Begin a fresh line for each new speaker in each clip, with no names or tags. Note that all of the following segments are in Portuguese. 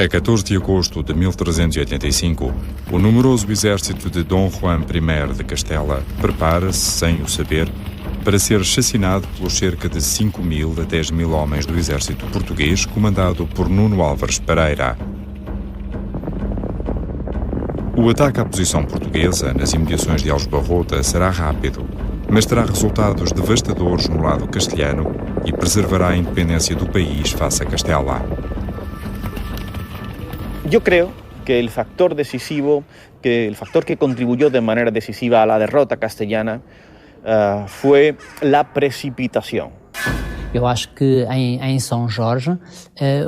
A 14 de agosto de 1385, o numeroso exército de Dom Juan I de Castela prepara-se, sem o saber, para ser chacinado pelos cerca de 5.000 a 10.000 homens do exército português comandado por Nuno Álvares Pereira. O ataque à posição portuguesa nas imediações de Aljubarrota será rápido, mas terá resultados devastadores no lado castelhano e preservará a independência do país face a Castela.
Yo creo que el factor decisivo, que el factor que contribuyó de manera decisiva a la derrota castellana fue la precipitación.
Eu acho que em São Jorge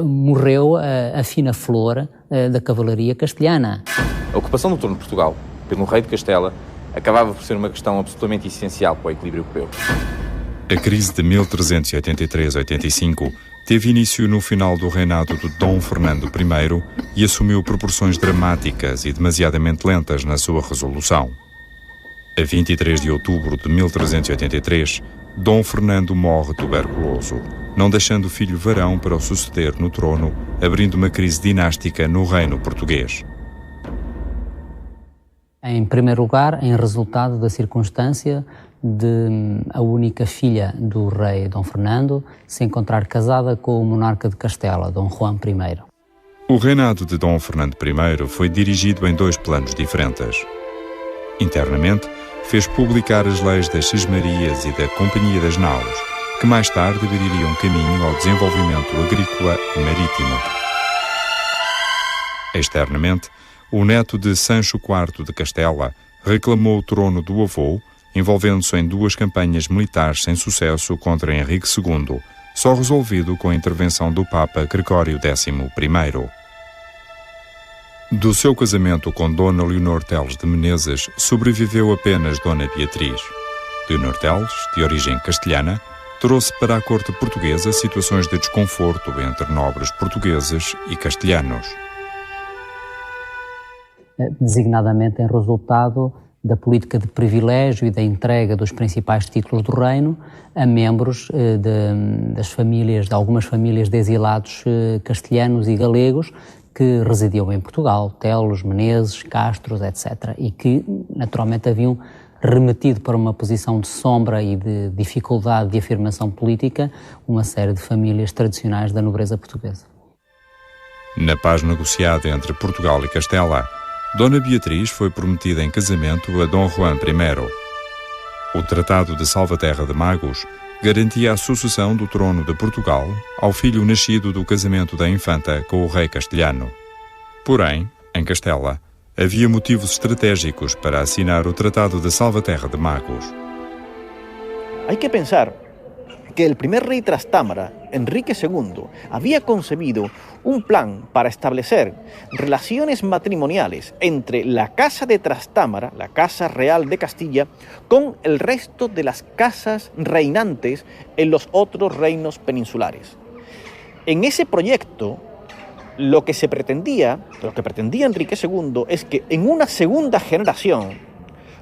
morreu a fina flor da cavalaria castelhana.
A ocupação do trono de Portugal pelo rei de Castela acabava por ser uma questão absolutamente essencial para o equilíbrio europeu.
A crise de 1383-85 teve início no final do reinado de Dom Fernando I e assumiu proporções dramáticas e demasiadamente lentas na sua resolução. A 23 de outubro de 1383, Dom Fernando morre tuberculoso, não deixando filho varão para o suceder no trono, abrindo uma crise dinástica no reino português.
Em primeiro lugar, em resultado da circunstância de a única filha do rei Dom Fernando se encontrar casada com o monarca de Castela, Dom Juan I.
O reinado de Dom Fernando I foi dirigido em dois planos diferentes. Internamente, fez publicar as leis das Sesmarias e da Companhia das Naus, que mais tarde abririam caminho ao desenvolvimento agrícola e marítimo. Externamente, o neto de Sancho IV de Castela reclamou o trono do avô, envolvendo-se em duas campanhas militares sem sucesso contra Henrique II, só resolvido com a intervenção do Papa Gregório XI. Do seu casamento com Dona Leonor Teles de Menezes sobreviveu apenas Dona Beatriz. Leonor Teles, de origem castelhana, trouxe para a corte portuguesa situações de desconforto entre nobres portugueses e castelhanos.
Designadamente em resultado da política de privilégio e da entrega dos principais títulos do reino a membros das famílias, de algumas famílias de exilados castelhanos e galegos que residiam em Portugal, Telos, Menezes, Castros, etc. E que, naturalmente, haviam remetido para uma posição de sombra e de dificuldade de afirmação política uma série de famílias tradicionais da nobreza portuguesa.
Na paz negociada entre Portugal e Castela, Dona Beatriz foi prometida em casamento a Dom Juan I. O Tratado de Salvaterra de Magos garantia a sucessão do trono de Portugal ao filho nascido do casamento da infanta com o rei castelhano. Porém, em Castela, havia motivos estratégicos para assinar o Tratado de Salvaterra de Magos.
Hay que pensar que el primer rey Trastámara, Enrique II, había concebido un plan para establecer relaciones matrimoniales entre la Casa de Trastámara, la Casa Real de Castilla, con el resto de las casas reinantes en los otros reinos peninsulares. En ese proyecto, lo que pretendía Enrique II es que en una segunda generación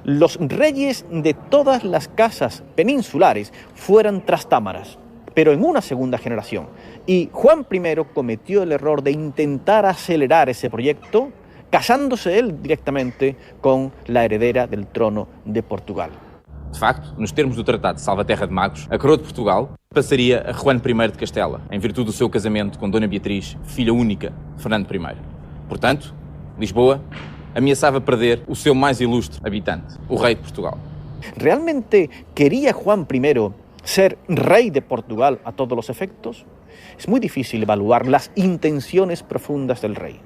los reyes de todas las casas peninsulares fueran trastámaras, pero en una segunda generación. Y Juan I cometió el error de intentar acelerar ese proyecto, casándose él directamente con la heredera del trono de Portugal.
De facto, nos termos do Tratado de Salvaterra de Magos, a coroa de Portugal passaria a Juan I de Castela, em virtude do seu casamento com Dona Beatriz, filha única de Fernando I. Portanto, Lisboa ameaçava perder o seu mais ilustre habitante, o rei de Portugal.
¿Realmente quería Juan I ser rey de Portugal a todos los efectos? Es muy difícil evaluar las intenciones profundas del rey.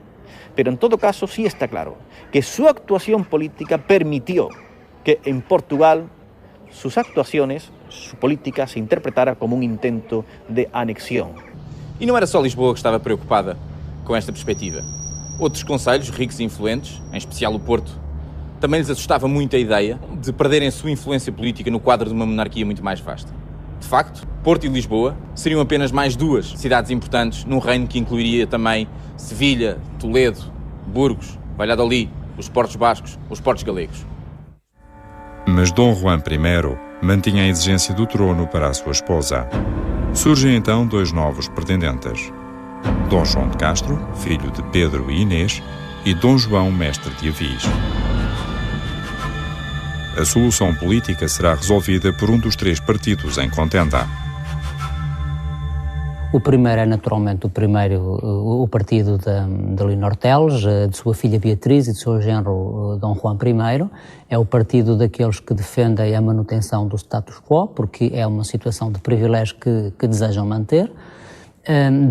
Pero en todo caso sí está claro que su actuación política permitió que en Portugal sus actuaciones, su política se interpretara como un intento de anexión.
E não era só Lisboa que estava preocupada com esta perspectiva. Outros concelhos, ricos e influentes, em especial o Porto, também lhes assustava muito a ideia de perderem a sua influência política no quadro de uma monarquia muito mais vasta. De facto, Porto e Lisboa seriam apenas mais duas cidades importantes num reino que incluiria também Sevilha, Toledo, Burgos, Valladolid, os portos bascos, os portos galegos.
Mas Dom Juan I mantinha a exigência do trono para a sua esposa. Surgem então dois novos pretendentes. Dom João de Castro, filho de Pedro e Inês, e Dom João, mestre de Avis. A solução política será resolvida por um dos 3 partidos em contenda.
O primeiro é naturalmente o partido de Leonor Teles, de sua filha Beatriz e de seu genro Dom Juan I. É o partido daqueles que defendem a manutenção do status quo, porque é uma situação de privilégio que desejam manter.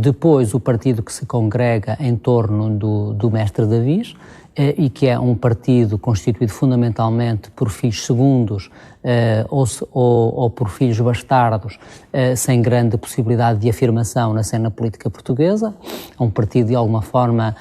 Depois o partido que se congrega em torno do mestre de Avis, e que é um partido constituído fundamentalmente por filhos segundos ou por filhos bastardos, sem grande possibilidade de afirmação na cena política portuguesa. É um partido de alguma forma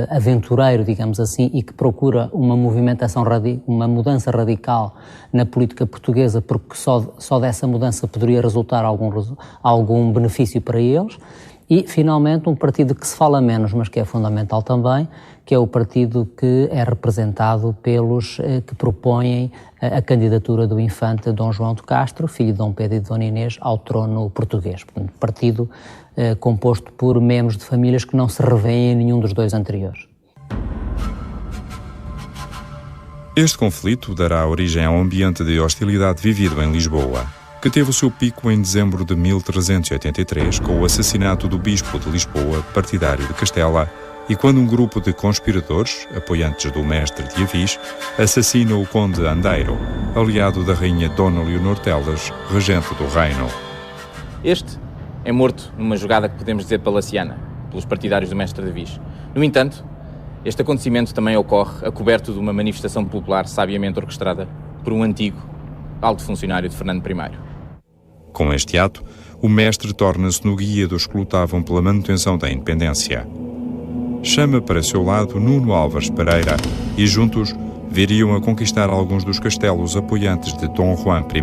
aventureiro, digamos assim, e que procura uma movimentação, uma mudança radical na política portuguesa, porque só dessa mudança poderia resultar algum benefício para eles. E, finalmente, um partido que se fala menos, mas que é fundamental também, que é o partido que é representado pelos que propõem a candidatura do infante Dom João de Castro, filho de Dom Pedro e de Dona Inês, ao trono português. Portanto, partido composto por membros de famílias que não se revêem em nenhum dos 2 anteriores.
Este conflito dará origem ao ambiente de hostilidade vivido em Lisboa, que teve o seu pico em dezembro de 1383, com o assassinato do bispo de Lisboa, partidário de Castela, e quando um grupo de conspiradores, apoiantes do mestre de Avis, assassina o conde Andeiro, aliado da rainha Dona Leonor Teles, regente do reino.
Este é morto numa jogada que podemos dizer palaciana, pelos partidários do mestre de Avis. No entanto, este acontecimento também ocorre a coberto de uma manifestação popular sabiamente orquestrada por um antigo alto funcionário de Fernando I.
Com este ato, o mestre torna-se no guia dos que lutavam pela manutenção da independência. Chama para seu lado Nuno Álvares Pereira e juntos viriam a conquistar alguns dos castelos apoiantes de Dom Juan I.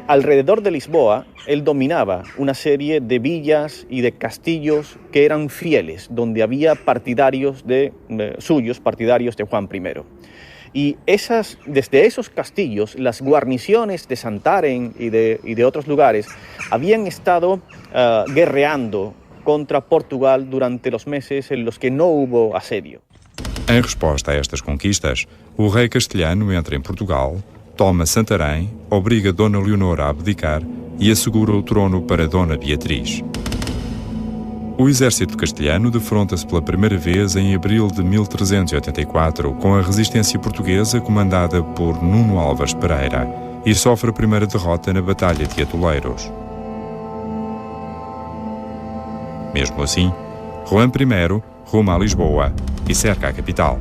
Alrededor de Lisboa, él dominaba una serie de villas y de castillos que eran fieles, donde había partidarios suyos, partidarios de Juan I. Y desde esos castillos, las guarniciones de Santarém y de otros lugares habían estado guerreando contra Portugal durante los meses en los que no hubo asedio.
Em resposta a estas conquistas, o rei castelhano entra em Portugal, toma Santarém, obriga Dona Leonor a abdicar e assegura o trono para Dona Beatriz. O exército castelhano defronta-se pela primeira vez em abril de 1384 com a resistência portuguesa comandada por Nuno Álvares Pereira e sofre a primeira derrota na Batalha de Atoleiros. Mesmo assim, Juan I ruma a Lisboa e cerca a capital.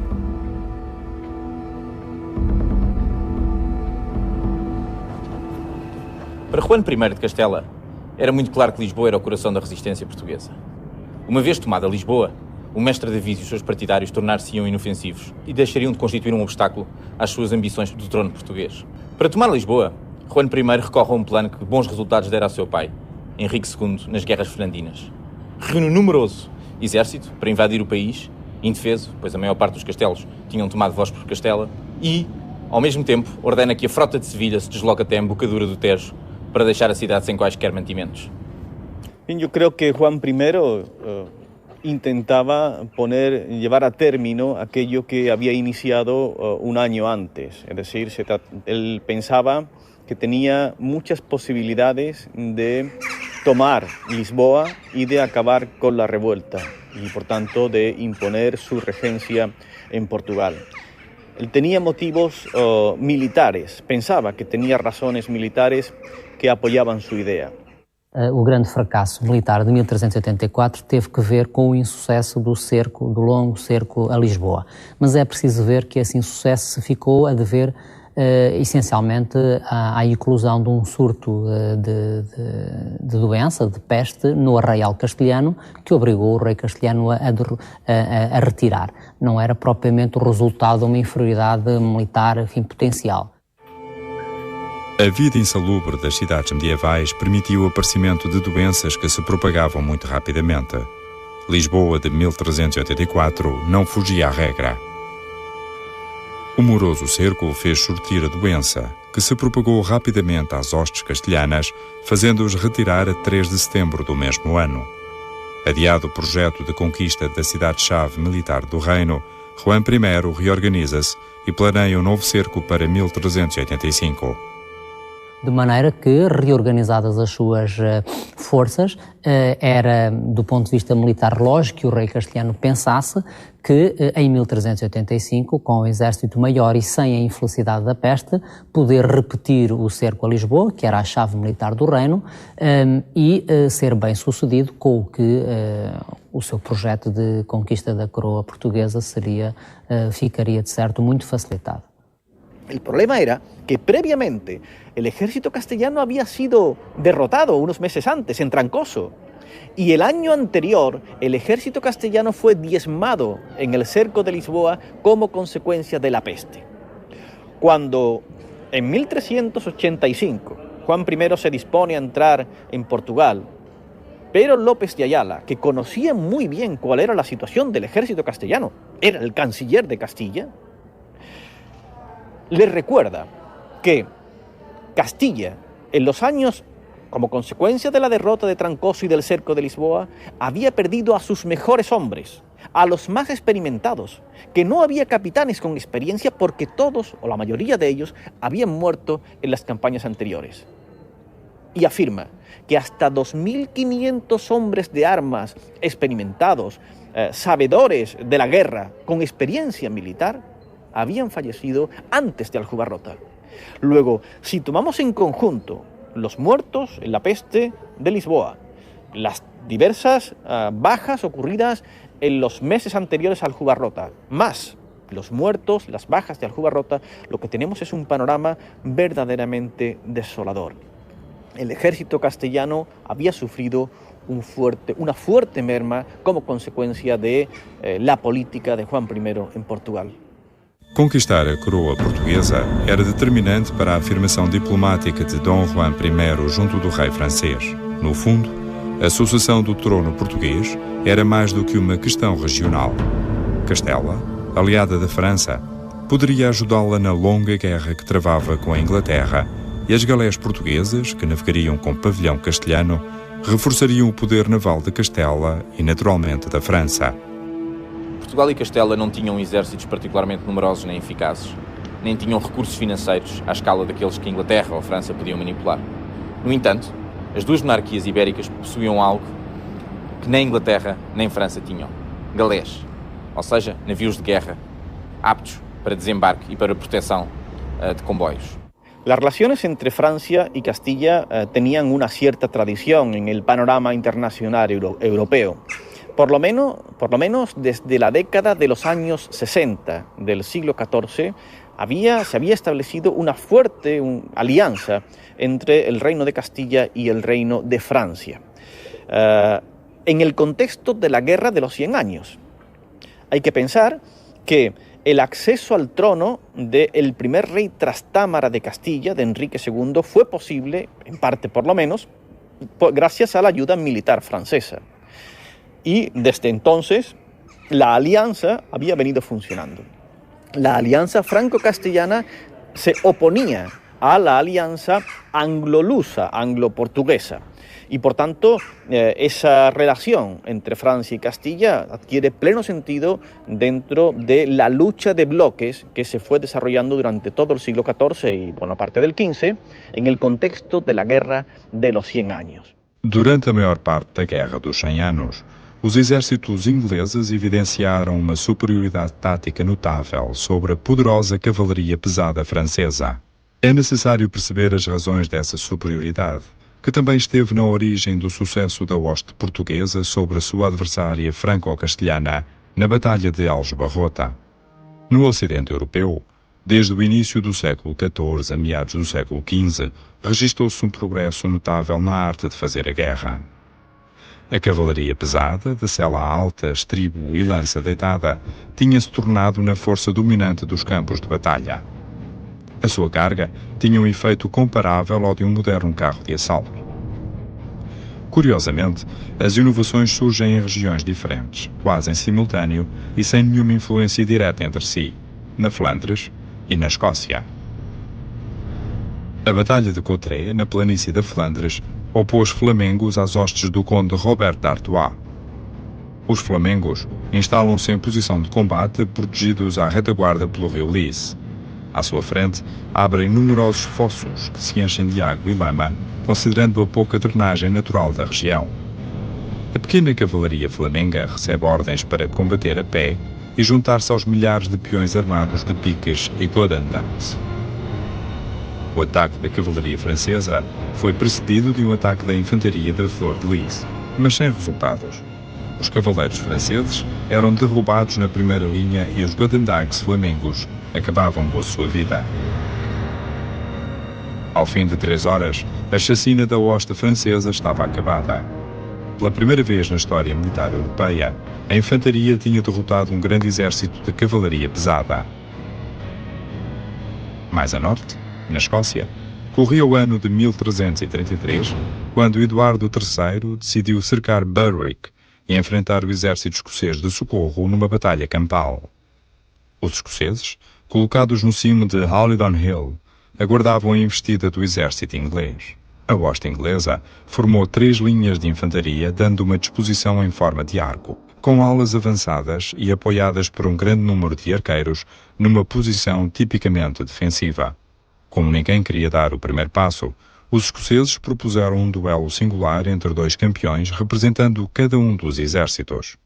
Para Juan I de Castela, era muito claro que Lisboa era o coração da resistência portuguesa. Uma vez tomada Lisboa, o mestre de Avis e os seus partidários tornar-se-iam inofensivos e deixariam de constituir um obstáculo às suas ambições do trono português. Para tomar Lisboa, Juan I recorre a um plano que bons resultados dera ao seu pai, Henrique II, nas Guerras Fernandinas. Reúne um numeroso exército para invadir o país, indefeso, pois a maior parte dos castelos tinham tomado voz por Castela, e, ao mesmo tempo, ordena que a frota de Sevilha se desloque até a embocadura do Tejo para deixar a cidade sem quaisquer mantimentos.
Yo creo que Juan I intentaba llevar a término aquello que había iniciado un año antes. Es decir, él pensaba que tenía muchas posibilidades de tomar Lisboa y de acabar con la revuelta y, por tanto, de imponer su regencia en Portugal. Él tenía motivos militares, pensaba que tenía razones militares que apoyaban su idea.
O grande fracasso militar de 1384 teve que ver com o insucesso do longo cerco a Lisboa. Mas é preciso ver que esse insucesso se ficou a dever essencialmente à eclosão de um surto de doença, de peste, no arraial castelhano, que obrigou o rei castelhano a retirar. Não era propriamente o resultado de uma inferioridade militar, potencial.
A vida insalubre das cidades medievais permitiu o aparecimento de doenças que se propagavam muito rapidamente. Lisboa de 1384 não fugia à regra. O moroso cerco fez surtir a doença, que se propagou rapidamente às hostes castelhanas, fazendo-os retirar a 3 de setembro do mesmo ano. Adiado o projeto de conquista da cidade-chave militar do reino, Juan I reorganiza-se e planeia um novo cerco para 1385.
De maneira que, reorganizadas as suas forças, era, do ponto de vista militar, lógico que o rei castelhano pensasse que, em 1385, com o exército maior e sem a infelicidade da peste, poder repetir o cerco a Lisboa, que era a chave militar do reino, e ser bem sucedido com o que o seu projeto de conquista da coroa portuguesa ficaria, de certo, muito facilitado.
El problema era que previamente el ejército castellano había sido derrotado unos meses antes en Trancoso, y el año anterior el ejército castellano fue diezmado en el cerco de Lisboa como consecuencia de la peste. Cuando en 1385 Juan I se dispone a entrar en Portugal, Pedro López de Ayala, que conocía muy bien cuál era la situación del ejército castellano, era el canciller de Castilla, le recuerda que Castilla, en los años, como consecuencia de la derrota de Trancoso y del cerco de Lisboa, había perdido a sus mejores hombres, a los más experimentados, que no había capitanes con experiencia porque todos, o la mayoría de ellos, habían muerto en las campañas anteriores. Y afirma que hasta 2.500 hombres de armas experimentados, sabedores de la guerra, con experiencia militar, habían fallecido antes de Aljubarrota. Luego, si tomamos en conjunto los muertos en la peste de Lisboa, las diversas bajas ocurridas en los meses anteriores a Aljubarrota, más los muertos, las bajas de Aljubarrota, lo que tenemos es un panorama verdaderamente desolador. El ejército castellano había sufrido una fuerte merma como consecuencia de la política de Juan I en Portugal.
Conquistar a coroa portuguesa era determinante para a afirmação diplomática de Dom Juan I junto do rei francês. No fundo, a sucessão do trono português era mais do que uma questão regional. Castela, aliada da França, poderia ajudá-la na longa guerra que travava com a Inglaterra, e as galés portuguesas, que navegariam com pavilhão castelhano, reforçariam o poder naval de Castela e, naturalmente, da França.
Portugal e Castela não tinham exércitos particularmente numerosos nem eficazes, nem tinham recursos financeiros à escala daqueles que a Inglaterra ou a França podiam manipular. No entanto, as duas monarquias ibéricas possuíam algo que nem Inglaterra nem França tinham: galés, ou seja, navios de guerra, aptos para desembarque e para proteção de comboios.
Las relaciones entre Francia y Castilla tenían una cierta tradición en el panorama internacional europeo. Por lo menos desde la década de los años 60 del siglo XIV se había establecido una fuerte alianza entre el Reino de Castilla y el Reino de Francia, en el contexto de la Guerra de los 100 años. Hay que pensar que el acceso al trono del primer rey Trastámara de Castilla, de Enrique II, fue posible, en parte por lo menos, gracias a la ayuda militar francesa. Y desde entonces la alianza había venido funcionando. La alianza franco-castellana se oponía a la alianza anglo-lusa, anglo-portuguesa. Y por tanto, esa relación entre Francia y Castilla adquiere pleno sentido dentro de la lucha de bloques que se fue desarrollando durante todo el siglo XIV y buena parte del XV en el contexto de la Guerra de los 100 años.
Durante a maior parte da Guerra dos 100 anos, os exércitos ingleses evidenciaram uma superioridade tática notável sobre a poderosa cavalaria pesada francesa. É necessário perceber as razões dessa superioridade, que também esteve na origem do sucesso da hoste portuguesa sobre a sua adversária franco-castelhana na Batalha de Aljubarrota. No Ocidente Europeu, desde o início do século XIV a meados do século XV, registrou-se um progresso notável na arte de fazer a guerra. A cavalaria pesada, de sela alta, estribo e lança deitada, tinha-se tornado na força dominante dos campos de batalha. A sua carga tinha um efeito comparável ao de um moderno carro de assalto. Curiosamente, as inovações surgem em regiões diferentes, quase em simultâneo e sem nenhuma influência direta entre si, na Flandres e na Escócia. A Batalha de Courtrai, na planície da Flandres, opôs flamengos às hostes do conde Robert d'Artois. Os flamengos instalam-se em posição de combate, protegidos à retaguarda pelo rio Lys. À sua frente, abrem numerosos fossos que se enchem de água e lama, considerando a pouca drenagem natural da região. A pequena cavalaria flamenga recebe ordens para combater a pé e juntar-se aos milhares de peões armados de piques e godendans. O ataque da cavalaria francesa foi precedido de um ataque da infantaria da Flor de Lys, mas sem resultados. Os cavaleiros franceses eram derrubados na primeira linha e os godendans flamengos acabavam com a sua vida. Ao fim de 3 horas, a chacina da hoste francesa estava acabada. Pela primeira vez na história militar europeia, a infantaria tinha derrotado um grande exército de cavalaria pesada. Mais a norte, na Escócia, corria o ano de 1333, quando Eduardo III decidiu cercar Berwick e enfrentar o exército escocês de socorro numa batalha campal. Os escoceses, colocados no cimo de Halidon Hill, aguardavam a investida do exército inglês. A hoste inglesa formou 3 linhas de infantaria, dando uma disposição em forma de arco, com alas avançadas e apoiadas por um grande número de arqueiros numa posição tipicamente defensiva. Como ninguém queria dar o primeiro passo, os escoceses propuseram um duelo singular entre 2 campeões representando cada um dos exércitos.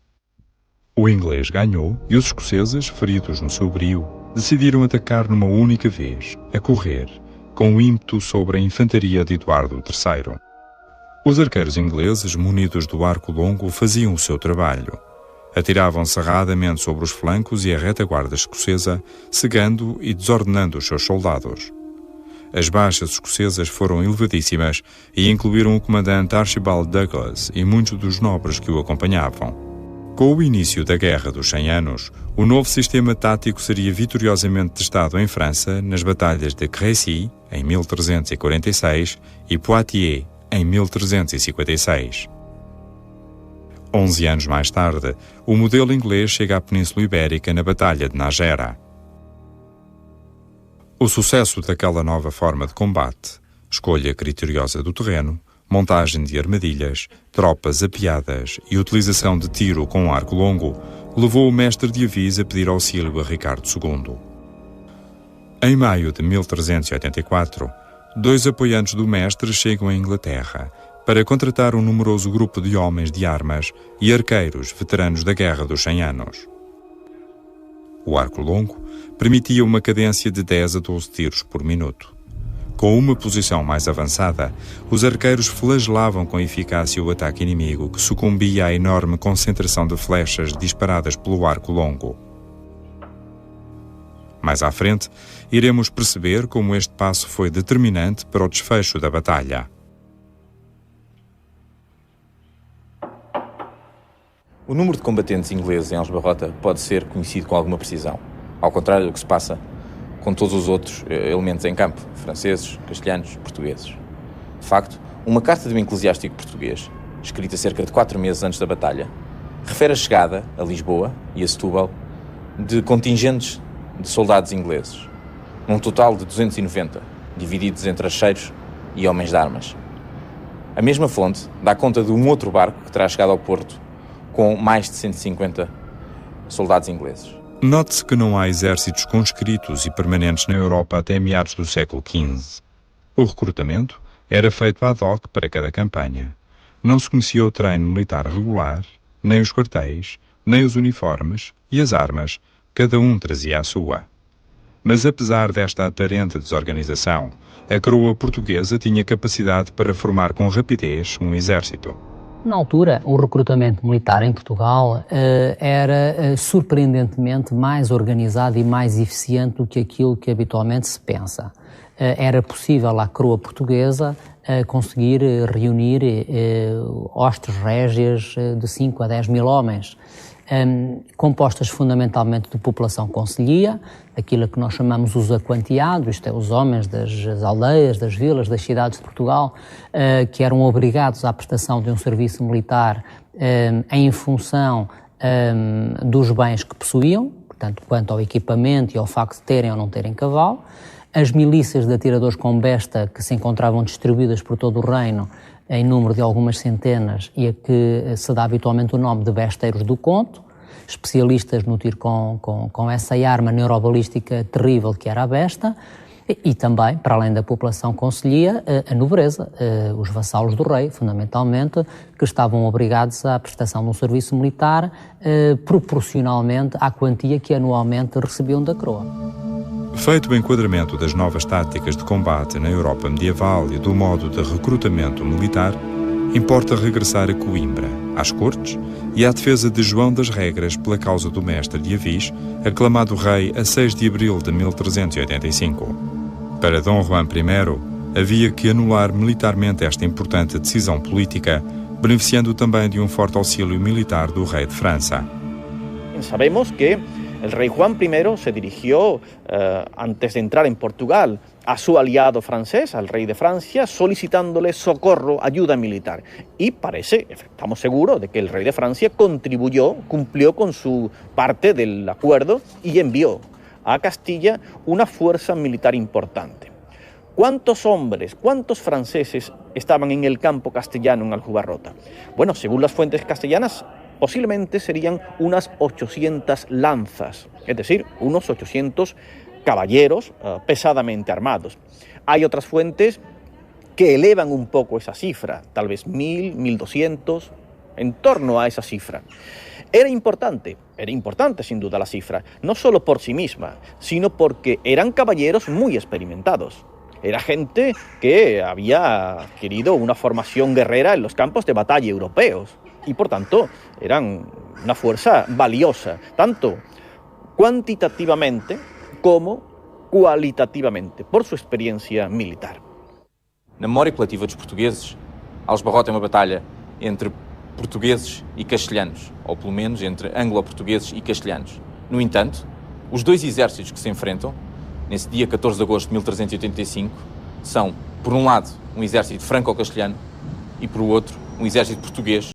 O inglês ganhou e os escoceses, feridos no seu brio, decidiram atacar numa única vez, a correr, com o ímpeto sobre a infantaria de Eduardo III. Os arqueiros ingleses, munidos do arco longo, faziam o seu trabalho. Atiravam serradamente sobre os flancos e a retaguarda escocesa, cegando e desordenando os seus soldados. As baixas escocesas foram elevadíssimas e incluíram o comandante Archibald Douglas e muitos dos nobres que o acompanhavam. Com o início da Guerra dos 100 Anos, o novo sistema tático seria vitoriosamente testado em França nas batalhas de Crécy, em 1346, e Poitiers, em 1356. 11 anos mais tarde, o modelo inglês chega à Península Ibérica na Batalha de Nájera. O sucesso daquela nova forma de combate, escolha criteriosa do terreno, montagem de armadilhas, tropas apiadas e utilização de tiro com arco longo, levou o mestre de Avis a pedir auxílio a Ricardo II. Em maio de 1384, 2 apoiantes do mestre chegam à Inglaterra para contratar um numeroso grupo de homens de armas e arqueiros veteranos da Guerra dos 100 Anos. O arco longo permitia uma cadência de 10 a 12 tiros por minuto. Com uma posição mais avançada, os arqueiros flagelavam com eficácia o ataque inimigo, que sucumbia à enorme concentração de flechas disparadas pelo arco longo. Mais à frente, iremos perceber como este passo foi determinante para o desfecho da batalha.
O número de combatentes ingleses em Aljubarrota pode ser conhecido com alguma precisão, ao contrário do que se passa com todos os outros elementos em campo, franceses, castelhanos, portugueses. De facto, uma carta de um eclesiástico português, escrita cerca de 4 meses antes da batalha, refere a chegada a Lisboa e a Setúbal de contingentes de soldados ingleses, num total de 290, divididos entre archeiros e homens de armas. A mesma fonte dá conta de um outro barco que terá chegado ao Porto com mais de 150 soldados ingleses.
Note-se que não há exércitos conscritos e permanentes na Europa até meados do século XV. O recrutamento era feito ad hoc para cada campanha. Não se conhecia o treino militar regular, nem os quartéis, nem os uniformes e as armas, cada um trazia a sua. Mas apesar desta aparente desorganização, a coroa portuguesa tinha capacidade para formar com rapidez um exército.
Na altura, o recrutamento militar em Portugal era surpreendentemente mais organizado e mais eficiente do que aquilo que habitualmente se pensa. Era possível à coroa portuguesa conseguir reunir hostes régias de 5 a 10 mil homens, compostas fundamentalmente de população concelhia, aquilo que nós chamamos os aquanteados, isto é, os homens das aldeias, das vilas, das cidades de Portugal, que eram obrigados à prestação de um serviço militar em função dos bens que possuíam, portanto, quanto ao equipamento e ao facto de terem ou não terem cavalo. As milícias de atiradores com besta que se encontravam distribuídas por todo o reino em número de algumas centenas e a que se dá habitualmente o nome de besteiros do conto, especialistas no tiro com essa arma neurobalística terrível que era a besta, e também, para além da população concelhia, a nobreza, os vassalos do rei, fundamentalmente, que estavam obrigados à prestação de um serviço militar proporcionalmente à quantia que anualmente recebiam da coroa.
Feito o enquadramento das novas táticas de combate na Europa medieval e do modo de recrutamento militar, importa regressar a Coimbra, às cortes e à defesa de João das Regras pela causa do mestre de Avis, aclamado rei a 6 de abril de 1385. Para Dom Juan I, havia que anular militarmente esta importante decisão política, beneficiando também de um forte auxílio militar do rei de França.
Sabemos que el rey Juan I se dirigió, antes de entrar en Portugal, a su aliado francés, al rey de Francia, solicitándole socorro, ayuda militar. Y parece, estamos seguros, de que el rey de Francia contribuyó, cumplió con su parte del acuerdo y envió a Castilla una fuerza militar importante. ¿Cuántos hombres, cuántos franceses estaban en el campo castellano en Aljubarrota? Bueno, según las fuentes castellanas, posiblemente serían unas 800 lanzas, es decir, unos 800 caballeros pesadamente armados. Hay otras fuentes que elevan un poco esa cifra, tal vez 1000, 1200, en torno a esa cifra. Era importante sin duda la cifra, no solo por sí misma, sino porque eran caballeros muy experimentados. Era gente que había adquirido una formación guerrera en los campos de batalla europeos y por tanto eran una fuerza valiosa, tanto cuantitativamente como qualitativamente, por su experiencia militar.
Na memória coletiva dos portugueses, Aljubarrota é uma batalha entre portugueses e castelhanos, ou pelo menos entre anglo-portugueses e castelhanos. No entanto, os dois exércitos que se enfrentam, nesse dia 14 de agosto de 1385, são, por um lado, um exército franco-castelhano e, por outro, um exército português.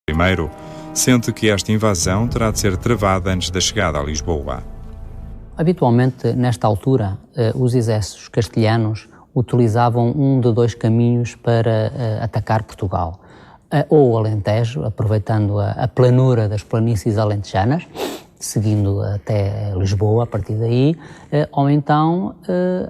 Primeiro, sente que esta invasão terá de ser travada antes da chegada a Lisboa.
Habitualmente, nesta altura, os exércitos castelhanos utilizavam um de dois caminhos para atacar Portugal. Ou o Alentejo, aproveitando a planura das planícies alentejanas, seguindo até Lisboa, a partir daí, ou então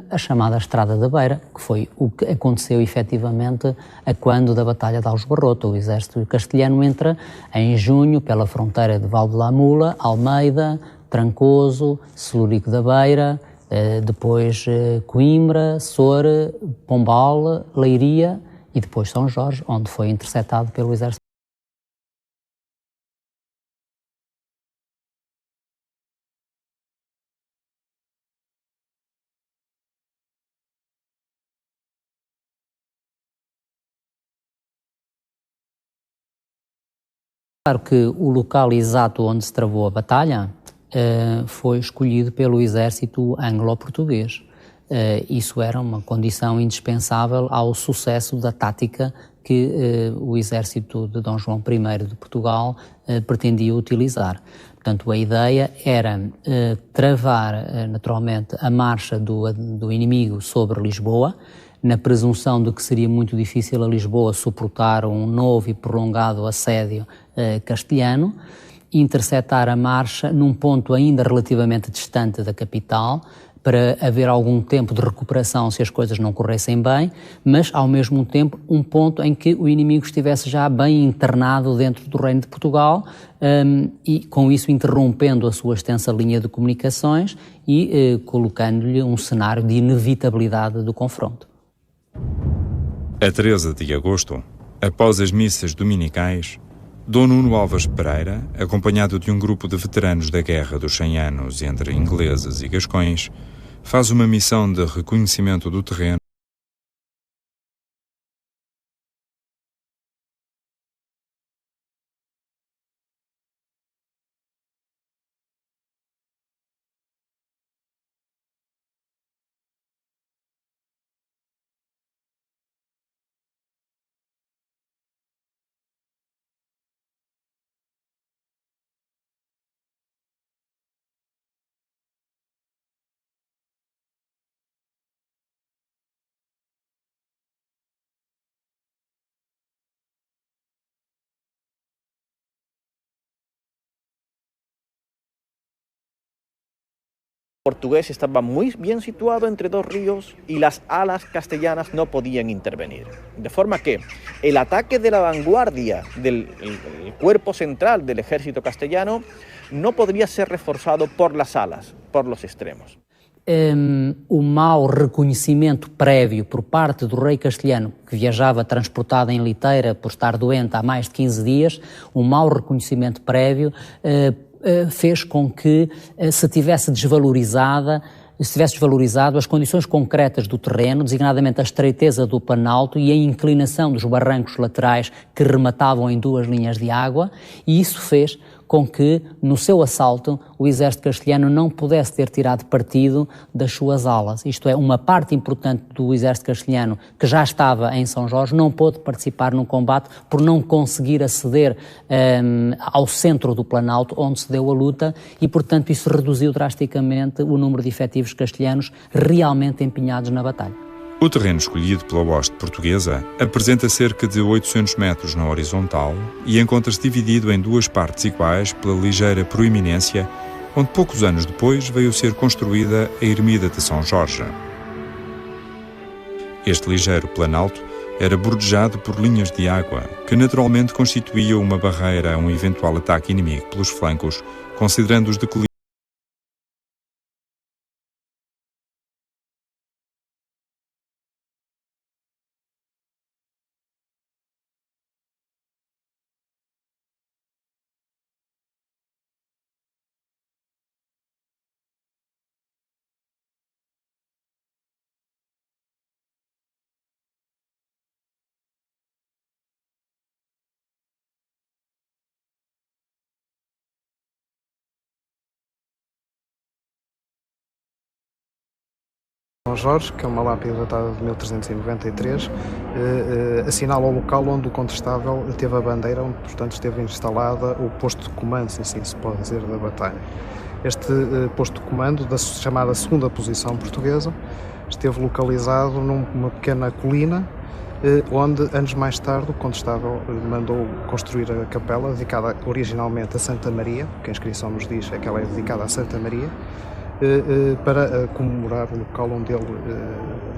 a chamada Estrada da Beira, que foi o que aconteceu efetivamente a quando da Batalha de Aljubarrota. O exército castelhano entra em junho pela fronteira de Valdelamula, Almeida, Trancoso, Celurico da Beira, depois Coimbra, Soure, Pombal, Leiria e depois São Jorge, onde foi interceptado pelo exército. Claro que o local exato onde se travou a batalha foi escolhido pelo exército anglo-português. Isso era uma condição indispensável ao sucesso da tática que o exército de Dom João I de Portugal pretendia utilizar. Portanto, a ideia era travar naturalmente a marcha do inimigo sobre Lisboa, na presunção de que seria muito difícil a Lisboa suportar um novo e prolongado assédio castelhano, interceptar a marcha num ponto ainda relativamente distante da capital, para haver algum tempo de recuperação se as coisas não corressem bem, mas ao mesmo tempo um ponto em que o inimigo estivesse já bem internado dentro do Reino de Portugal e com isso interrompendo a sua extensa linha de comunicações e colocando-lhe um cenário de inevitabilidade do confronto.
A 13 de agosto, após as missas dominicais, Dom Nuno Alves Pereira, acompanhado de um grupo de veteranos da Guerra dos 100 Anos entre ingleses e gascões, faz uma missão de reconhecimento do terreno
portugués estaba muy bien situado entre dos ríos y las alas castellanas no podían intervenir. De forma que el ataque de la vanguardia del el cuerpo central del ejército castellano no podría ser reforzado por las alas, por los extremos.
O mau reconhecimento prévio por parte do rei castelhano, que viajava transportado em liteira por estar doente há mais de 15 dias, o mau reconhecimento prévio fez com que se tivesse desvalorizado as condições concretas do terreno, designadamente a estreiteza do planalto e a inclinação dos barrancos laterais que rematavam em duas linhas de água, e isso fez com que, no seu assalto, o exército castelhano não pudesse ter tirado partido das suas alas. Isto é, uma parte importante do exército castelhano, que já estava em São Jorge, não pôde participar no combate por não conseguir aceder ao centro do planalto, onde se deu a luta, e, portanto, isso reduziu drasticamente o número de efetivos castelhanos realmente empenhados na batalha.
O terreno escolhido pela hoste portuguesa apresenta cerca de 800 metros na horizontal e encontra-se dividido em duas partes iguais pela ligeira proeminência, onde poucos anos depois veio ser construída a ermida de São Jorge. Este ligeiro planalto era bordejado por linhas de água, que naturalmente constituíam uma barreira a um eventual ataque inimigo pelos flancos, considerando os declives.
São Jorge, que é uma lápide datada de 1393, assinala o local onde o Condestável teve a bandeira, onde, portanto, esteve instalada o posto de comando, se assim se pode dizer, da batalha. Este posto de comando, da chamada segunda posição portuguesa, esteve localizado numa pequena colina, onde, anos mais tarde, o Condestável mandou construir a capela, dedicada originalmente a Santa Maria, que a inscrição nos diz é que ela é dedicada a Santa Maria, para comemorar o local onde ele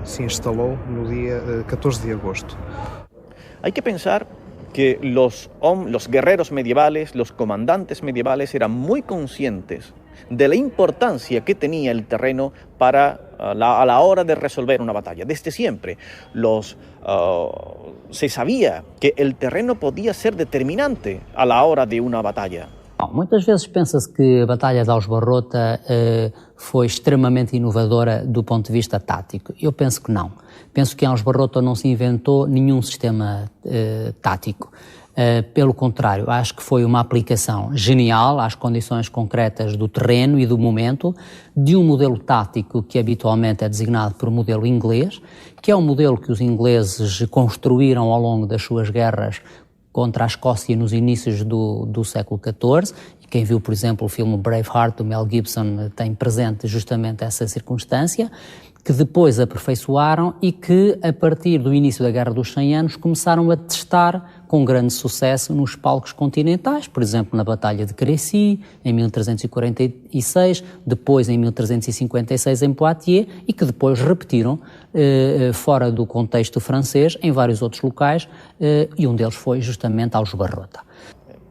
se instalou no dia 14 de agosto.
Hay que pensar que los guerreros medievales, los comandantes medievales eran muy conscientes de la importancia que tenía el terreno para a la hora de resolver una batalla. Desde siempre se sabía que el terreno podía ser determinante a la hora de una batalla.
Muitas vezes pensa-se que a Batalha de Aljubarrota foi extremamente inovadora do ponto de vista tático. Eu penso que não. Penso que em Aljubarrota não se inventou nenhum sistema tático. Pelo contrário, acho que foi uma aplicação genial às condições concretas do terreno e do momento, de um modelo tático que habitualmente é designado por modelo inglês, que é um modelo que os ingleses construíram ao longo das suas guerras contra a Escócia nos inícios do século XIV, e quem viu, por exemplo, o filme Braveheart, do Mel Gibson, tem presente justamente essa circunstância, que depois aperfeiçoaram e que, a partir do início da Guerra dos 100 Anos, começaram a testar com grande sucesso nos palcos continentais, por exemplo, na Batalha de Crécy, em 1346, depois em 1356 em Poitiers, e que depois repetiram fora do contexto francês em vários outros locais, e um deles foi justamente Aljubarrota.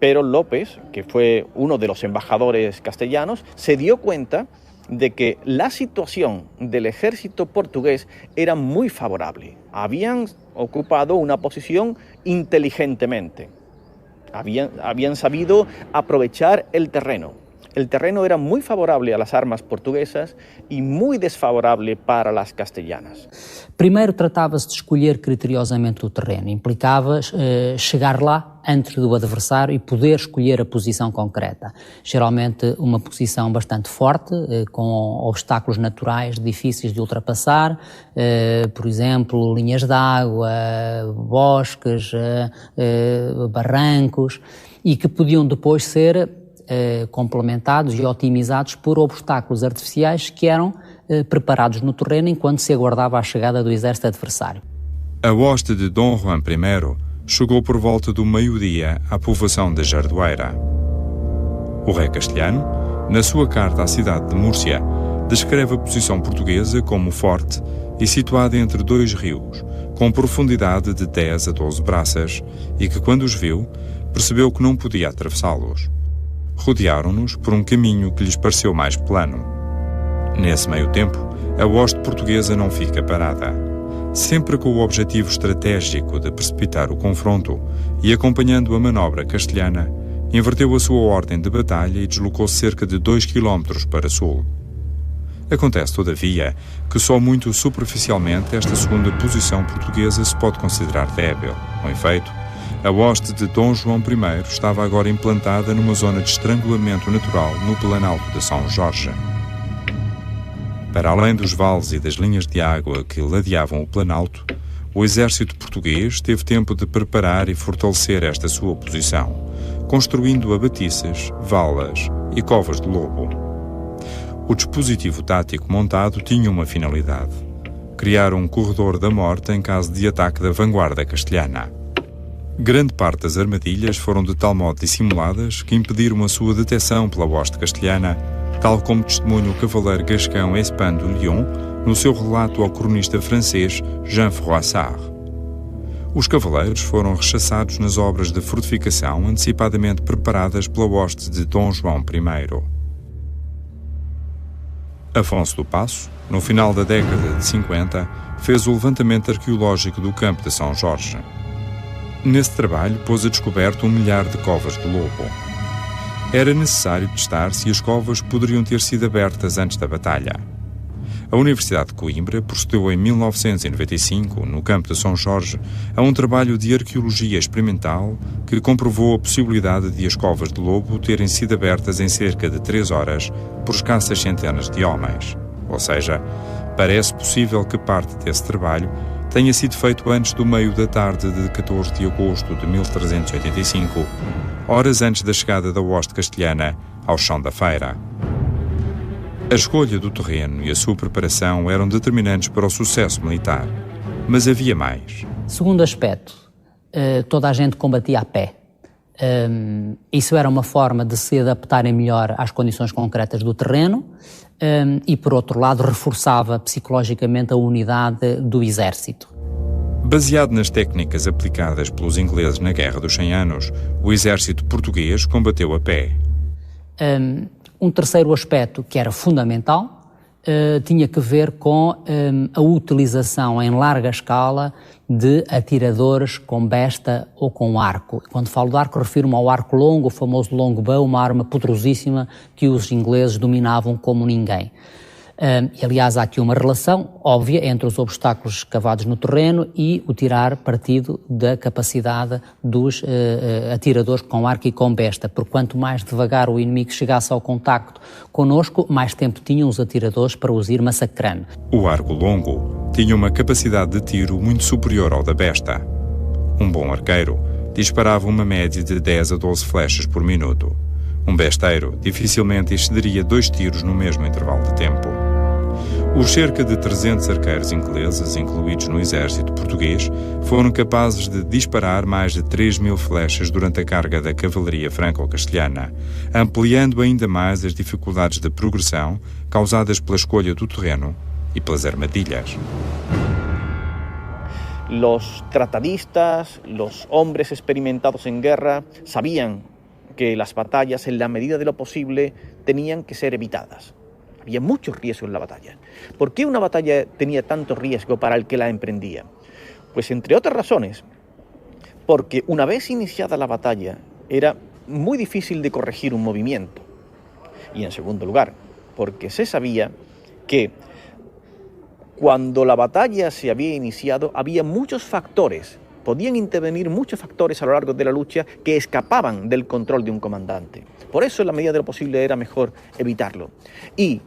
Pero López, que fue uno de los embajadores castellanos, se dio cuenta de que la situación del ejército portugués era muy favorable. Habían ocupado una posición inteligentemente. Habían sabido aprovechar el terreno. El terreno era muy favorable a las armas portuguesas e muito desfavorável para as castellanas.
Primeiro, tratava-se de escolher criteriosamente o terreno. Implicava chegar lá antes do adversário e poder escolher a posição concreta. Geralmente uma posição bastante forte, com obstáculos naturais difíceis de ultrapassar, por exemplo, linhas de água, bosques, barrancos, e que podiam depois ser complementados e otimizados por obstáculos artificiais que eram preparados no terreno enquanto se aguardava a chegada do exército adversário.
A hoste de Dom Juan I chegou por volta do meio-dia à povoação de Jardoeira. O rei castelhano, na sua carta à cidade de Múrcia, descreve a posição portuguesa como forte e situada entre dois rios, com profundidade de 10 a 12 braças, e que, quando os viu, percebeu que não podia atravessá-los. Rodearam-nos por um caminho que lhes pareceu mais plano. Nesse meio tempo, a hoste portuguesa não fica parada. Sempre com o objetivo estratégico de precipitar o confronto e acompanhando a manobra castelhana, inverteu a sua ordem de batalha e deslocou-se cerca de 2 km para sul. Acontece, todavia, que só muito superficialmente esta segunda posição portuguesa se pode considerar débil. Com efeito, a hoste de Dom João I estava agora implantada numa zona de estrangulamento natural no Planalto de São Jorge. Para além dos vales e das linhas de água que ladeavam o Planalto, o exército português teve tempo de preparar e fortalecer esta sua posição, construindo abatices, valas e covas de lobo. O dispositivo tático montado tinha uma finalidade: criar um corredor da morte em caso de ataque da vanguarda castelhana. Grande parte das armadilhas foram de tal modo dissimuladas que impediram a sua detecção pela hoste castelhana, tal como testemunha o cavaleiro gascão Espan de Lyon no seu relato ao cronista francês Jean Froissart. Os cavaleiros foram rechaçados nas obras de fortificação antecipadamente preparadas pela hoste de Dom João I. Afonso do Paço, no final da década de 50, fez o levantamento arqueológico do campo de São Jorge. Nesse trabalho pôs a descoberto 1 milhar de covas de lobo. Era necessário testar se as covas poderiam ter sido abertas antes da batalha. A Universidade de Coimbra procedeu em 1995, no campo de São Jorge, a um trabalho de arqueologia experimental que comprovou a possibilidade de as covas de lobo terem sido abertas em cerca de 3 horas por escassas centenas de homens. Ou seja, parece possível que parte desse trabalho tenha sido feito antes do meio da tarde de 14 de agosto de 1385, horas antes da chegada da hoste castelhana ao chão da feira. A escolha do terreno e a sua preparação eram determinantes para o sucesso militar, mas havia mais.
Segundo aspecto, toda a gente combatia a pé. Isso era uma forma de se adaptarem melhor às condições concretas do terreno e, por outro lado, reforçava psicologicamente a unidade do exército.
Baseado nas técnicas aplicadas pelos ingleses na Guerra dos 100 Anos, o exército português combateu a pé.
Um terceiro aspecto que era fundamental tinha que ver com a utilização em larga escala de atiradores com besta ou com arco. Quando falo de arco, refiro-me ao arco longo, o famoso longbow, uma arma poderosíssima que os ingleses dominavam como ninguém. E, aliás, há aqui uma relação óbvia entre os obstáculos escavados no terreno e o tirar partido da capacidade dos atiradores com arco e com besta, porque quanto mais devagar o inimigo chegasse ao contacto connosco, mais tempo tinham os atiradores para os ir massacrando.
O arco longo tinha uma capacidade de tiro muito superior ao da besta. Um bom arqueiro disparava uma média de 10 a 12 flechas por minuto. Um besteiro dificilmente excederia 2 tiros no mesmo intervalo de tempo. Os cerca de 300 arqueiros ingleses, incluídos no exército português, foram capazes de disparar mais de 3.000 flechas durante a carga da cavalaria franco-castelhana, ampliando ainda mais as dificuldades de progressão causadas pela escolha do terreno e pelas armadilhas.
Los tratadistas, los hombres experimentados en guerra, sabían que las batallas, en la medida de lo posible, tenían que ser evitadas. Había muchos riesgos en la batalla. ¿Por qué una batalla tenía tanto riesgo para el que la emprendía? Pues entre otras razones, porque una vez iniciada la batalla era muy difícil de corregir un movimiento. Y en segundo lugar, porque se sabía que cuando la batalla se había iniciado había muchos factores, podían intervenir muchos factores a lo largo de la lucha que escapaban del control de un comandante. Por eso, en la medida de lo posible, era mejor evitarlo. Y,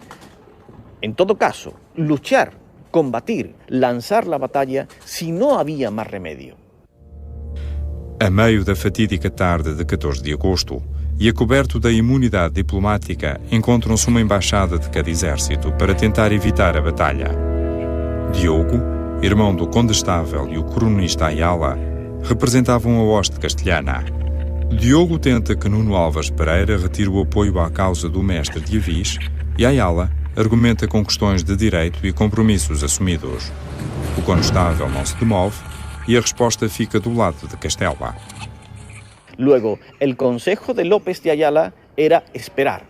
en todo caso, luchar, combatir, lançar la batalla si não havia mais remédio.
A meio da fatídica tarde de 14 de agosto e a coberto da imunidade diplomática, encontram-se uma embaixada de cada exército para tentar evitar a batalha. Diogo, irmão do condestável, e o cronista Ayala representavam a hoste castelhana. Diogo tenta que Nuno Álvares Pereira retire o apoio à causa do mestre de Avis e Ayala argumenta com questões de direito e compromissos assumidos. O Condestável não se demove e a resposta fica do lado de Castela.
Luego, el consejo de López de Ayala era esperar,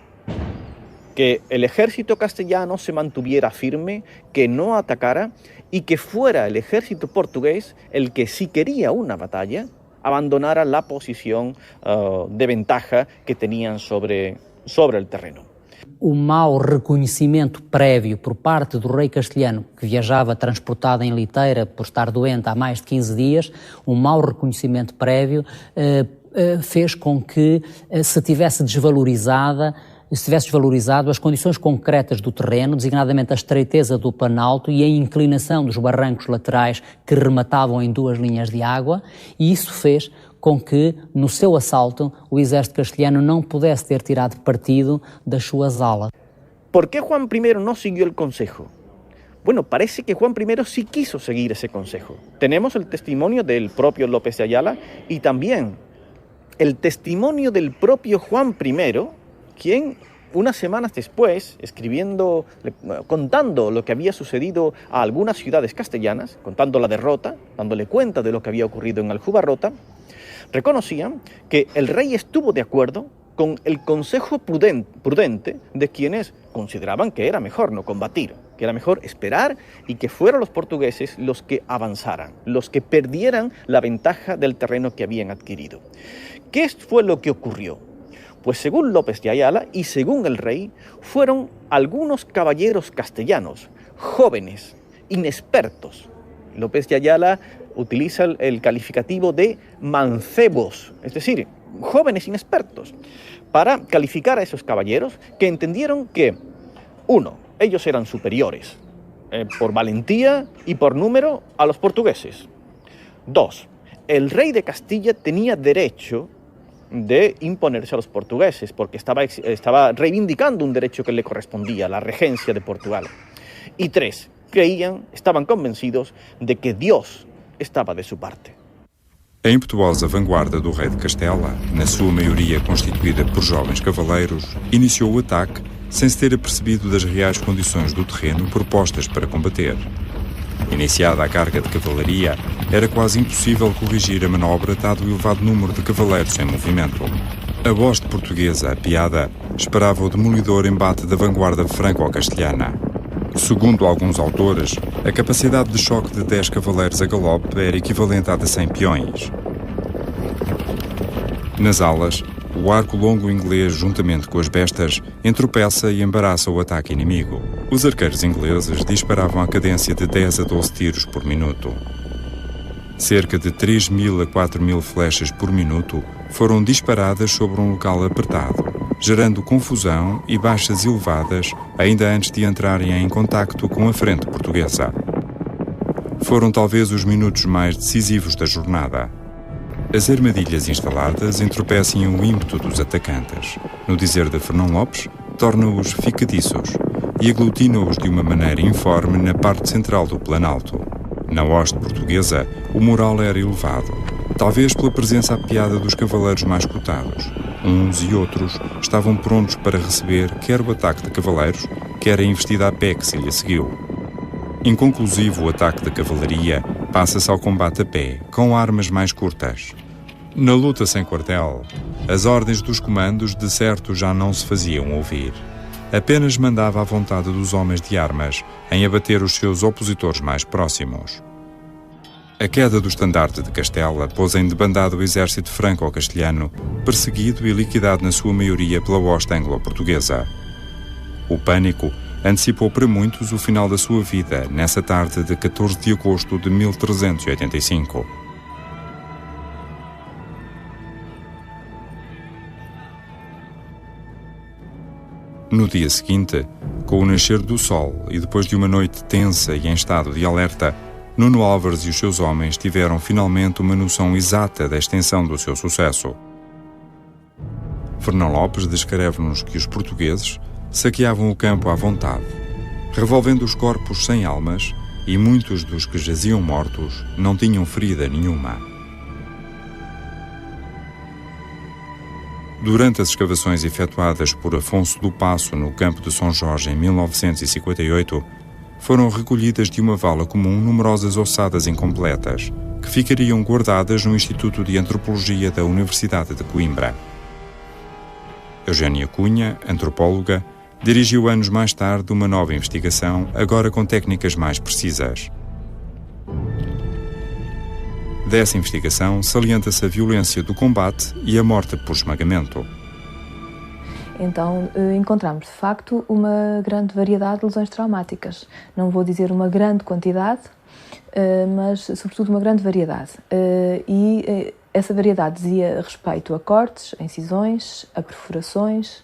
que el ejército castellano se mantuviera firme, que no atacara y que fuera el ejército portugués el que, si quería una batalla, abandonara la posición de ventaja que tenían sobre el terreno.
O mau reconhecimento prévio por parte do rei castelhano, que viajava transportado em liteira por estar doente há mais de 15 dias, um mau reconhecimento prévio fez com que se tivesse desvalorizado as condições concretas do terreno, designadamente a estreiteza do planalto e a inclinação dos barrancos laterais que rematavam em duas linhas de água, e isso fez com que, no seu assalto, o exército castelhano não pudesse ter tirado partido das suas alas.
¿Por qué Juan I no siguió el consejo? Bueno, parece que Juan I sí quiso seguir ese consejo. Tenemos el testimonio del propio López de Ayala y también el testimonio del propio Juan I, quien unas semanas después, contando lo que había sucedido a algunas ciudades castellanas, contando la derrota, dándole cuenta de lo que había ocurrido en Aljubarrota, reconocían que el rey estuvo de acuerdo con el consejo prudente de quienes consideraban que era mejor no combatir, que era mejor esperar y que fueran los portugueses los que avanzaran, los que perdieran la ventaja del terreno que habían adquirido. ¿Qué fue lo que ocurrió? Pues según López de Ayala y según el rey, fueron algunos caballeros castellanos, jóvenes, inexpertos. López de Ayala utiliza el calificativo de mancebos, es decir, jóvenes inexpertos, para calificar a esos caballeros que entendieron que, uno, ellos eran superiores por valentía y por número a los portugueses. Dos, el rey de Castilla tenía derecho de imponerse a los portugueses, porque estaba reivindicando un derecho que le correspondía, la regencia de Portugal. Y tres, estaban convencidos de que Dios estava de sua parte.
A impetuosa vanguarda do rei de Castela, na sua maioria constituída por jovens cavaleiros, iniciou o ataque sem se ter apercebido das reais condições do terreno propostas para combater. Iniciada a carga de cavalaria, era quase impossível corrigir a manobra dado o elevado número de cavaleiros em movimento. A hoste portuguesa, apiada, esperava o demolidor embate da vanguarda franco-castelhana. Segundo alguns autores, a capacidade de choque de 10 cavaleiros a galope era equivalente à de 100 peões. Nas alas, o arco longo inglês, juntamente com as bestas, entropeça e embaraça o ataque inimigo. Os arqueiros ingleses disparavam a cadência de 10 a 12 tiros por minuto. Cerca de 3.000 a 4.000 flechas por minuto foram disparadas sobre um local apertado, gerando confusão e baixas elevadas ainda antes de entrarem em contacto com a frente portuguesa. Foram talvez os minutos mais decisivos da jornada. As armadilhas instaladas entorpecem o ímpeto dos atacantes. No dizer de Fernão Lopes, torna-os ficadiços e aglutina-os de uma maneira informe na parte central do planalto. Na hoste portuguesa, o moral era elevado, talvez pela presença apiada dos cavaleiros mais cotados. Uns e outros estavam prontos para receber quer o ataque de cavaleiros, quer a investida a pé que se lhe seguiu. Inconclusivo o ataque da cavalaria, passa-se ao combate a pé, com armas mais curtas. Na luta sem quartel, as ordens dos comandos de certo já não se faziam ouvir. Apenas mandava a vontade dos homens de armas em abater os seus opositores mais próximos. A queda do estandarte de Castela pôs em debandada o exército franco-castelhano, perseguido e liquidado na sua maioria pela hoste anglo-portuguesa. O pânico antecipou para muitos o final da sua vida nessa tarde de 14 de agosto de 1385. No dia seguinte, com o nascer do sol e depois de uma noite tensa e em estado de alerta, Nuno Álvares e os seus homens tiveram finalmente uma noção exata da extensão do seu sucesso. Fernão Lopes descreve-nos que os portugueses saqueavam o campo à vontade, revolvendo os corpos sem almas, e muitos dos que jaziam mortos não tinham ferida nenhuma. Durante as escavações efetuadas por Afonso do Paço no campo de São Jorge em 1958, foram recolhidas de uma vala comum numerosas ossadas incompletas, que ficariam guardadas no Instituto de Antropologia da Universidade de Coimbra. Eugénia Cunha, antropóloga, dirigiu anos mais tarde uma nova investigação, agora com técnicas mais precisas. Dessa investigação salienta-se a violência do combate e a morte por esmagamento.
Então, encontramos, de facto, uma grande variedade de lesões traumáticas. Não vou dizer uma grande quantidade, mas, sobretudo, uma grande variedade. E essa variedade dizia respeito a cortes, a incisões, a perfurações,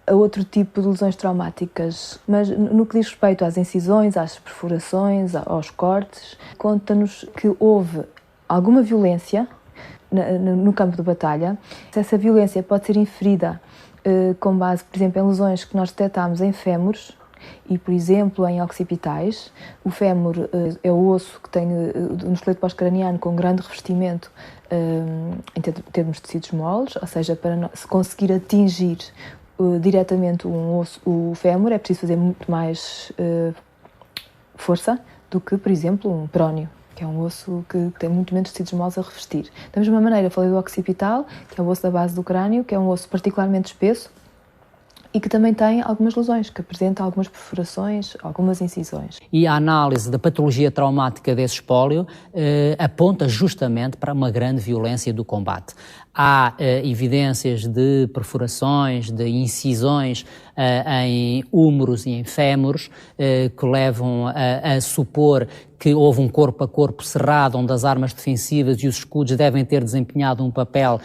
a outro tipo de lesões traumáticas. Mas, no que diz respeito às incisões, às perfurações, aos cortes, conta-nos que houve alguma violência no campo de batalha. Essa violência pode ser inferida com base, por exemplo, em lesões que nós detectámos em fémures e, por exemplo, em occipitais. O fémur é o osso que tem no esqueleto pós-craniano com grande revestimento em termos de tecidos moles, ou seja, para se conseguir atingir diretamente o fémur é preciso fazer muito mais força do que, por exemplo, um prónio, que é um osso que tem muito menos tecidos moles a revestir. Da mesma maneira, falei do occipital, que é o osso da base do crânio, que é um osso particularmente espesso e que também tem algumas lesões, que apresenta algumas perfurações, algumas incisões.
E a análise da patologia traumática desse espólio aponta justamente para uma grande violência do combate. Há evidências de perfurações, de incisões em húmeros e em fémures que levam a supor que houve um corpo a corpo cerrado onde as armas defensivas e os escudos devem ter desempenhado um papel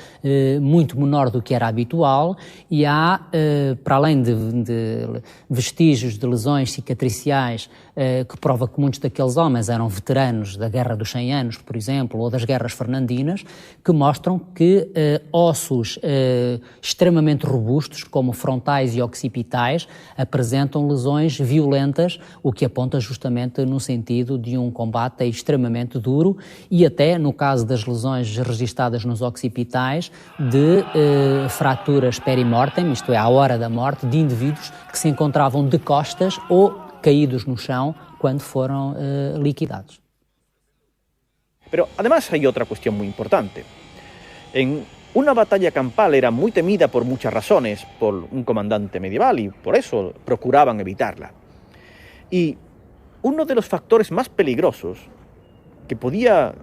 muito menor do que era habitual, e há, para além de vestígios de lesões cicatriciais que prova que muitos daqueles homens eram veteranos da Guerra dos 100 Anos, por exemplo, ou das Guerras Fernandinas, que mostram que ossos extremamente robustos, como frontais e occipitais, apresentam lesões violentas, o que aponta justamente no sentido de um combate extremamente duro e até, no caso das lesões registadas nos occipitais, de fraturas perimortem, isto é, à hora da morte, de indivíduos que se encontravam de costas ou caídos no chão quando foram liquidados.
Pero además hay otra cuestión muy importante. En una batalla campal era muy temida por muchas razones por un comandante medieval y por eso procuraban evitarla. Y uno de los factores más peligrosos que podía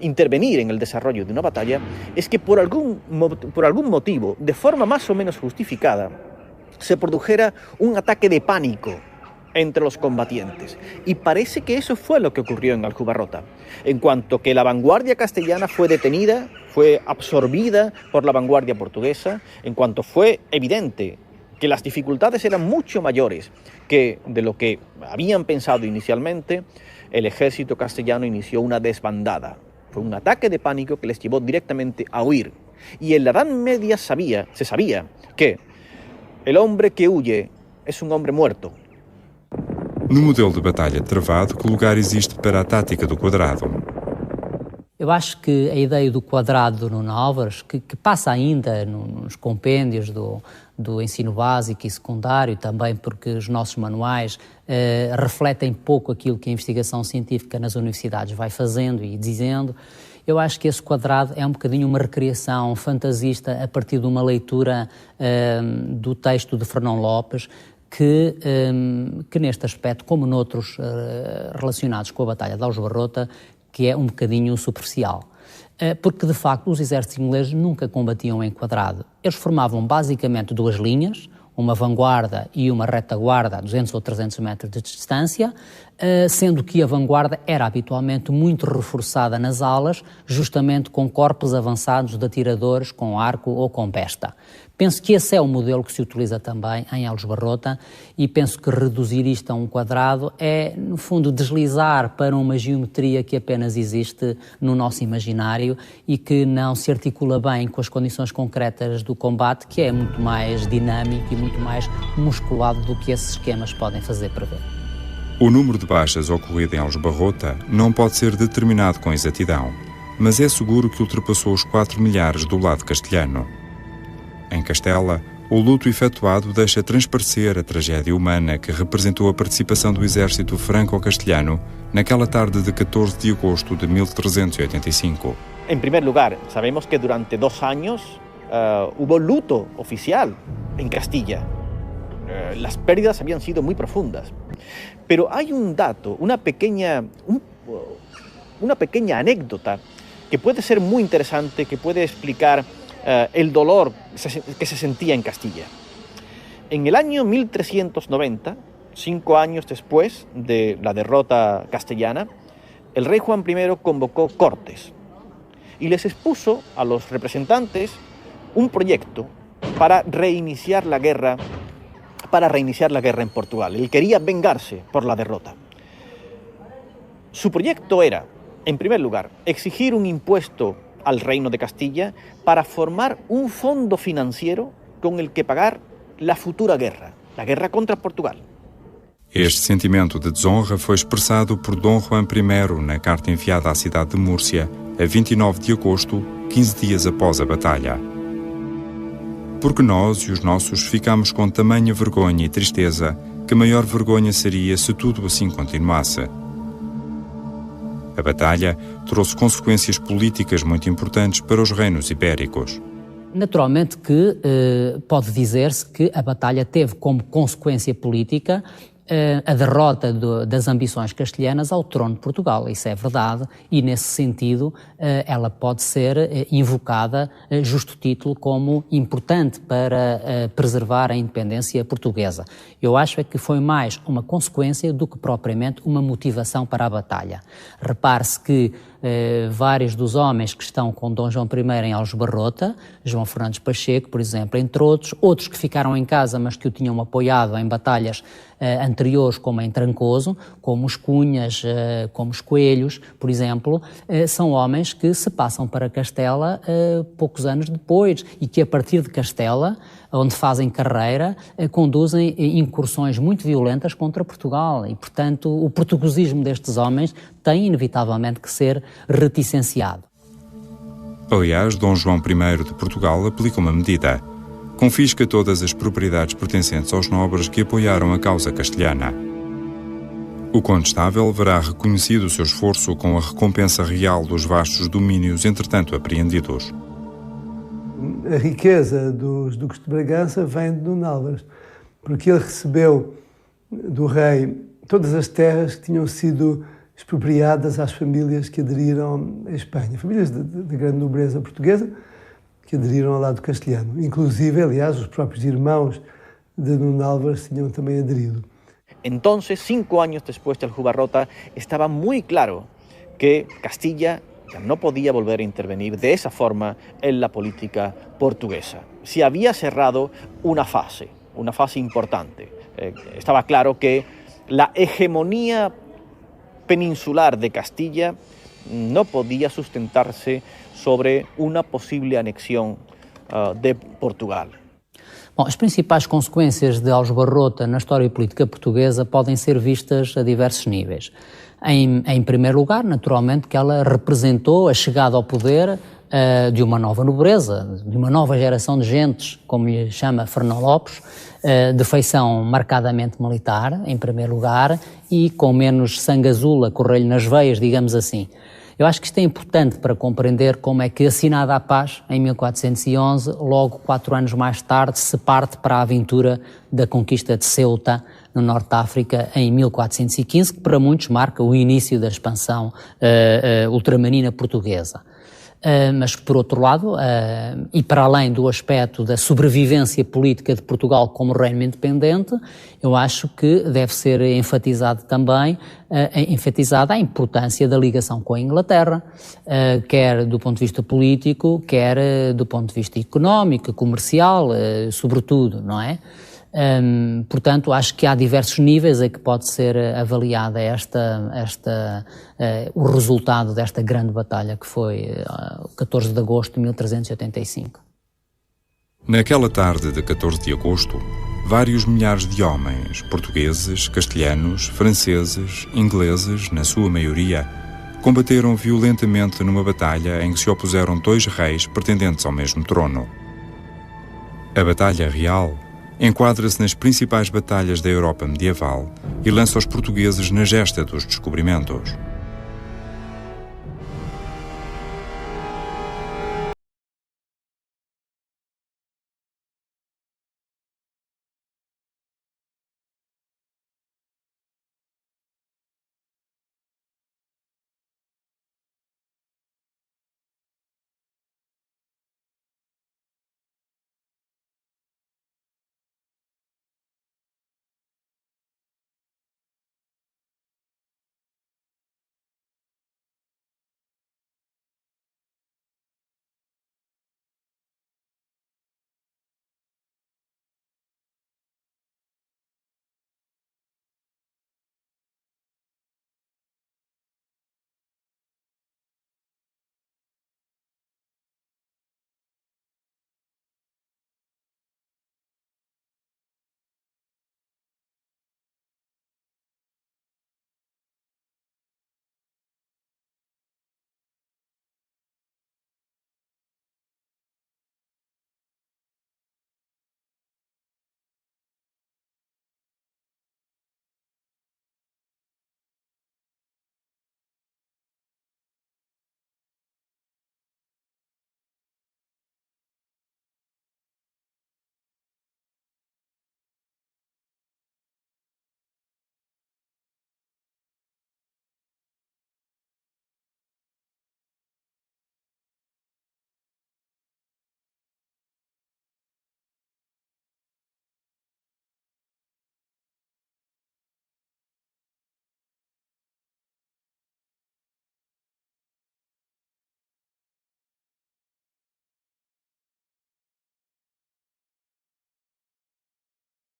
intervenir en el desarrollo de una batalla es que por algún motivo, de forma más o menos justificada, se produjera un ataque de pánico entre los combatientes. Y parece que eso fue lo que ocurrió en Aljubarrota. En cuanto que la vanguardia castellana fue detenida, fue absorbida por la vanguardia portuguesa, en cuanto fue evidente que las dificultades eran mucho mayores que de lo que habían pensado inicialmente, el ejército castellano inició una desbandada. Fue un ataque de pánico que les llevó directamente a huir. Y en la Edad Media se sabía que el hombre que huye es un hombre muerto.
No modelo de batalha travado, que lugar existe para a tática do quadrado?
Eu acho que a ideia do quadrado no Álvares, que passa ainda nos compêndios do ensino básico e secundário, também porque os nossos manuais refletem pouco aquilo que a investigação científica nas universidades vai fazendo e dizendo, eu acho que esse quadrado é um bocadinho uma recriação fantasista a partir de uma leitura do texto de Fernão Lopes, que neste aspecto, como noutros relacionados com a Batalha de Aljubarrota, que é um bocadinho superficial. Porque, de facto, os exércitos ingleses nunca combatiam em quadrado. Eles formavam basicamente duas linhas, uma vanguarda e uma retaguarda a 200 ou 300 metros de distância, sendo que a vanguarda era habitualmente muito reforçada nas alas, justamente com corpos avançados de atiradores com arco ou com besta. Penso que esse é o modelo que se utiliza também em Aljubarrota e penso que reduzir isto a um quadrado é, no fundo, deslizar para uma geometria que apenas existe no nosso imaginário e que não se articula bem com as condições concretas do combate, que é muito mais dinâmico e muito mais musculado do que esses esquemas podem fazer prever.
O número de baixas ocorrido em Aljubarrota não pode ser determinado com exatidão. mas é seguro que ultrapassou os 4 milhares do lado castelhano. Em Castela, o luto efetuado deixa transparecer a tragédia humana que representou a participação do exército franco-castelhano naquela tarde de 14 de agosto de 1385.
En primer lugar, sabemos que durante 2 años hubo luto oficial en Castilla. Las pérdidas habían sido muy profundas. Pero hay un dato, una pequeña anécdota que puede ser muy interesante, que puede explicar el dolor que se sentía en Castilla. En el año 1390, 5 años después de la derrota castellana, el rey Juan I convocó cortes y les expuso a los representantes un proyecto para reiniciar la guerra en Portugal. Él quería vengarse por la derrota. Su proyecto era, en primer lugar, exigir un impuesto al Reino de Castilla para formar un fondo financiero con el que pagar la futura guerra, la guerra contra Portugal.
Este sentimento de desonra foi expressado por Dom Juan I na carta enviada à cidade de Múrcia a 29 de agosto, 15 dias após a batalha. Porque nós e os nossos ficamos com tamanha vergonha e tristeza que maior vergonha seria se tudo assim continuasse. A batalha trouxe consequências políticas muito importantes para os reinos ibéricos.
Naturalmente que pode dizer-se que a batalha teve como consequência política a derrota das ambições castelhanas ao trono de Portugal. Isso é verdade e, nesse sentido, ela pode ser invocada, justo título, como importante para preservar a independência portuguesa. Eu acho é que foi mais uma consequência do que propriamente uma motivação para a batalha. Repare-se que vários dos homens que estão com Dom João I em Aljubarrota, João Fernandes Pacheco, por exemplo, entre outros que ficaram em casa, mas que o tinham apoiado em batalhas anteriores, como em Trancoso, como os Cunhas, como os Coelhos, por exemplo, são homens que se passam para Castela poucos anos depois e que, a partir de Castela, onde fazem carreira, conduzem incursões muito violentas contra Portugal e, portanto, o portuguesismo destes homens tem, inevitavelmente, que ser reticenciado.
Aliás, Dom João I de Portugal aplica uma medida. Confisca todas as propriedades pertencentes aos nobres que apoiaram a causa castelhana. O condestável verá reconhecido o seu esforço com a recompensa real dos vastos domínios entretanto apreendidos.
A riqueza dos duques de Bragança vem de Nuno Álvares, porque ele recebeu do rei todas as terras que tinham sido expropriadas às famílias que aderiram à Espanha, famílias de grande nobreza portuguesa que aderiram ao lado castelhano. Inclusive, aliás, os próprios irmãos de Nuno Álvares tinham também aderido.
Entonces, 5 años después de Aljubarrota, estaba muy claro que Castilla no podía volver a intervenir de esa forma en la política portuguesa. Se había cerrado una fase importante. Estaba claro que la hegemonía peninsular de Castilla no podía sustentarse sobre una posible anexión de Portugal.
Bom, as principais consequências de Aljubarrota na história política portuguesa podem ser vistas a diversos níveis. Em primeiro lugar, naturalmente, que ela representou a chegada ao poder de uma nova nobreza, de uma nova geração de gentes, como lhe chama Fernão Lopes, de feição marcadamente militar, em primeiro lugar, e com menos sangue azul a correr-lhe nas veias, digamos assim. Eu acho que isto é importante para compreender como é que, assinada a paz, em 1411, logo 4 anos mais tarde, se parte para a aventura da conquista de Ceuta, no Norte de África, em 1415, que para muitos marca o início da expansão ultramarina portuguesa. Mas, por outro lado, e para além do aspecto da sobrevivência política de Portugal como reino independente, eu acho que deve ser enfatizada a importância da ligação com a Inglaterra, quer do ponto de vista político, quer do ponto de vista económico, comercial, sobretudo, não é? Portanto, acho que há diversos níveis a que pode ser avaliada o resultado desta grande batalha que foi o 14 de agosto de 1385.
Naquela tarde de 14 de agosto, vários milhares de homens, portugueses, castelhanos, franceses, ingleses, na sua maioria, combateram violentamente numa batalha em que se opuseram 2 reis pretendentes ao mesmo trono. A Batalha Real enquadra-se nas principais batalhas da Europa medieval e lança os portugueses na gesta dos descobrimentos.